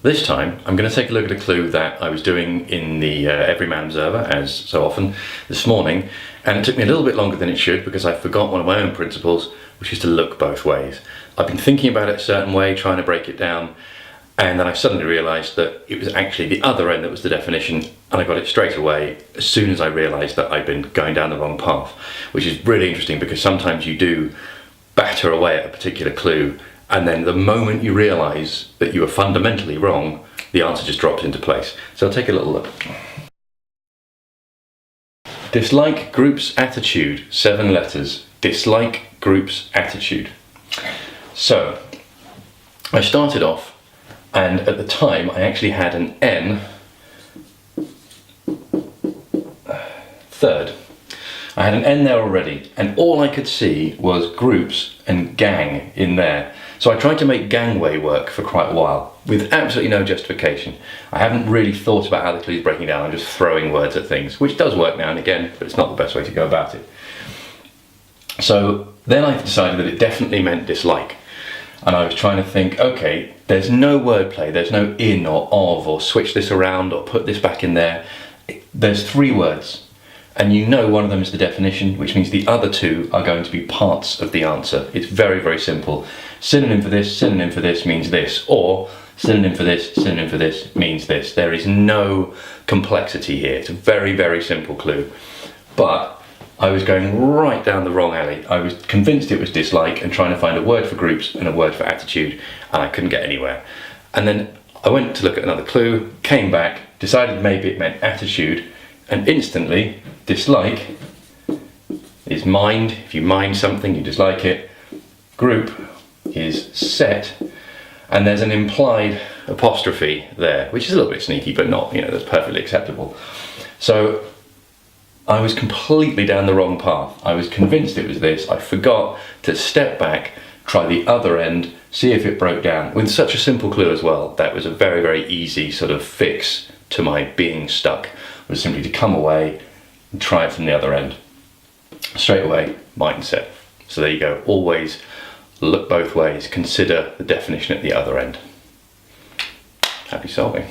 This time I'm going to take a look at a clue that I was doing in the Everyman Observer, as so often, this morning, and it took me a little bit longer than it should because I forgot one of my own principles, which is to look both ways. I've been thinking about it a certain way, trying to break it down, and then I suddenly realised that it was actually the other end that was the definition, and I got it straight away as soon as I realised that I'd been going down the wrong path, which is really interesting because sometimes you do batter away at a particular clue, and then the moment you realise that you are fundamentally wrong, the answer just drops into place. So I'll take a little look. Dislike group's attitude, 7 letters. Dislike group's attitude. So, I started off, and at the time I actually had an N, third. I had an N there already, and all I could see was groups and gang in there. So I tried to make gangway work for quite a while, with absolutely no justification. I haven't really thought about how the clue's breaking down, I'm just throwing words at things, which does work now and again, but it's not the best way to go about it. So then I decided that it definitely meant dislike. And I was trying to think, okay, there's no wordplay, there's no in or of, or switch this around, or put this back in there. There's 3 words. And you know one of them is the definition, which means the other 2 are going to be parts of the answer. It's very, very simple. Synonym for this means this, or synonym for this means this. There is no complexity here. It's a very, very simple clue. But I was going right down the wrong alley. I was convinced it was dislike and trying to find a word for groups and a word for attitude, and I couldn't get anywhere. And then I went to look at another clue, came back, decided maybe it meant attitude, and instantly, dislike is mind. If you mind something, you dislike it. Group is set, and there's an implied apostrophe there, which is a little bit sneaky, but not, that's perfectly acceptable. So I was completely down the wrong path. I was convinced it was this. I forgot to step back, try the other end, see if it broke down. With such a simple clue as well, that was a very, very easy sort of fix to my being stuck, was simply to come away and try it from the other end. Straight away, mindset. So there you go, always look both ways, consider the definition at the other end. Happy solving.